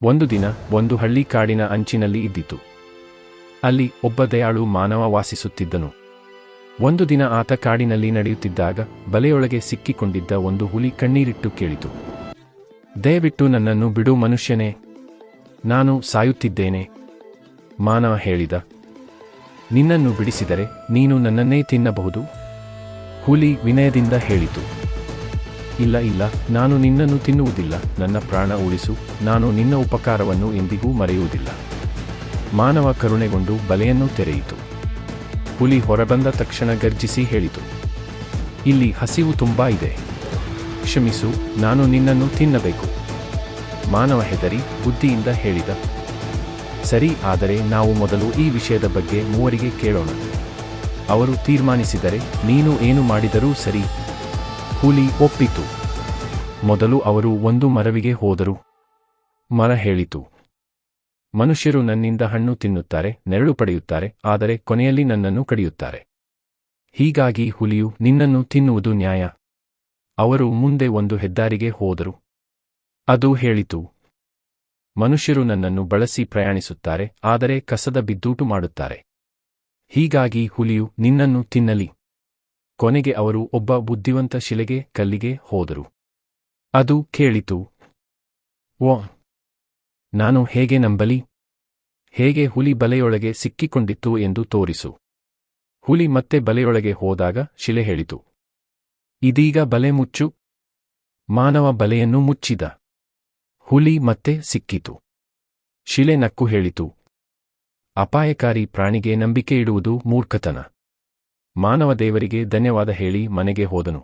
ಒಂದು ದಿನ ಒಂದು ಹಳ್ಳಿ ಕಾಡಿನ ಅಂಚಿನಲ್ಲಿ ಇದ್ದಿತು. ಅಲ್ಲಿ ಒಬ್ಬ ದಯಾಳು ಮಾನವ ವಾಸಿಸುತ್ತಿದ್ದನು. ಒಂದು ದಿನ ಆತ ಕಾಡಿನಲ್ಲಿ ನಡೆಯುತ್ತಿದ್ದಾಗ ಬಲೆಯೊಳಗೆ ಸಿಕ್ಕಿಕೊಂಡಿದ್ದ ಒಂದು ಹುಲಿ ಕಣ್ಣೀರಿಟ್ಟು ಕೇಳಿತು, ದಯವಿಟ್ಟು ನನ್ನನ್ನು ಬಿಡು ಮನುಷ್ಯನೇ, ನಾನು ಸಾಯುತ್ತಿದ್ದೇನೆ. ಮಾನವ ಹೇಳಿದ, ನಿನ್ನನ್ನು ಬಿಡಿಸಿದರೆ ನೀನು ನನ್ನನ್ನೇ ತಿನ್ನಬಹುದು. ಹುಲಿ ವಿನಯದಿಂದ ಹೇಳಿತು, ಇಲ್ಲ ಇಲ್ಲ, ನಾನು ನಿನ್ನನ್ನು ತಿನ್ನುವುದಿಲ್ಲ, ನನ್ನ ಪ್ರಾಣ ಉಳಿಸು, ನಾನು ನಿನ್ನ ಉಪಕಾರವನ್ನು ಎಂದಿಗೂ ಮರೆಯುವುದಿಲ್ಲ. ಮಾನವ ಕರುಣೆಗೊಂಡು ಬಲೆಯನ್ನು ತೆರೆಯಿತು. ಹುಲಿ ಹೊರಬಂದ ತಕ್ಷಣ ಗರ್ಜಿಸಿ ಹೇಳಿತು, ಇಲ್ಲಿ ಹಸಿವು ತುಂಬಾ ಇದೆ, ಕ್ಷಮಿಸು, ನಾನು ನಿನ್ನನ್ನು ತಿನ್ನಬೇಕು. ಮಾನವ ಹೆದರಿ ಬುದ್ಧಿಯಿಂದ ಹೇಳಿದ, ಸರಿ, ಆದರೆ ನಾವು ಮೊದಲು ಈ ವಿಷಯದ ಬಗ್ಗೆ ಮೂವರಿಗೆ ಕೇಳೋಣ. ಅವರು ತೀರ್ಮಾನಿಸಿದರೆ ನೀನು ಏನು ಮಾಡಿದರೂ ಸರಿ. ಹುಲಿ ಒಪ್ಪಿತು. ಮೊದಲು ಅವರು ಒಂದು ಮರವಿಗೆ ಹೋದರು. ಮರ ಹೇಳಿತು, ಮನುಷ್ಯರು ನನ್ನಿಂದ ಹಣ್ಣು ತಿನ್ನುತ್ತಾರೆ, ನೆರಳು ಪಡೆಯುತ್ತಾರೆ, ಆದರೆ ಕೊನೆಯಲ್ಲಿ ನನ್ನನ್ನು ಕಡಿಯುತ್ತಾರೆ. ಹೀಗಾಗಿ ಹುಲಿಯು ನಿನ್ನನ್ನು ತಿನ್ನುವುದು ನ್ಯಾಯ. ಅವರು ಮುಂದೆ ಒಂದು ಹೆದ್ದಾರಿಗೆ ಹೋದರು. ಅದು ಹೇಳಿತು, ಮನುಷ್ಯರು ನನ್ನನ್ನು ಬಳಸಿ ಪ್ರಯಾಣಿಸುತ್ತಾರೆ, ಆದರೆ ಕಸದ ಬಿದ್ದೂಟು ಮಾಡುತ್ತಾರೆ. ಹೀಗಾಗಿ ಹುಲಿಯು ನಿನ್ನನ್ನು ತಿನ್ನಲಿ. ಕೊನೆಗೆ ಅವರು ಒಬ್ಬ ಬುದ್ಧಿವಂತ ಶಿಲೆಗೆ, ಕಲ್ಲಿಗೆ ಹೋದರು. ಅದು ಕೇಳಿತು, ಓ, ನಾನು ಹೇಗೆ ನಂಬಲಿ? ಹೇಗೆ ಹುಲಿ ಬಲೆಯೊಳಗೆ ಸಿಕ್ಕಿಕೊಂಡಿತ್ತು ಎಂದು ತೋರಿಸು. ಹುಲಿ ಮತ್ತೆ ಬಲೆಯೊಳಗೆ ಹೋದಾಗ ಶಿಲೆ ಹೇಳಿತು, ಇದೀಗ ಬಲೆ ಮುಚ್ಚು. ಮಾನವ ಬಲೆಯನ್ನು ಮುಚ್ಚಿದ. ಹುಲಿ ಮತ್ತೆ ಸಿಕ್ಕಿತು. ಶಿಲೆ ನಕ್ಕು ಹೇಳಿತು, ಅಪಾಯಕಾರಿ ಪ್ರಾಣಿಗೆ ನಂಬಿಕೆ ಇಡುವುದು ಮೂರ್ಖತನ. ಮಾನವ ದೇವರಿಗೆ ಧನ್ಯವಾದ ಹೇಳಿ ಮನೆಗೆ ಹೋದನು.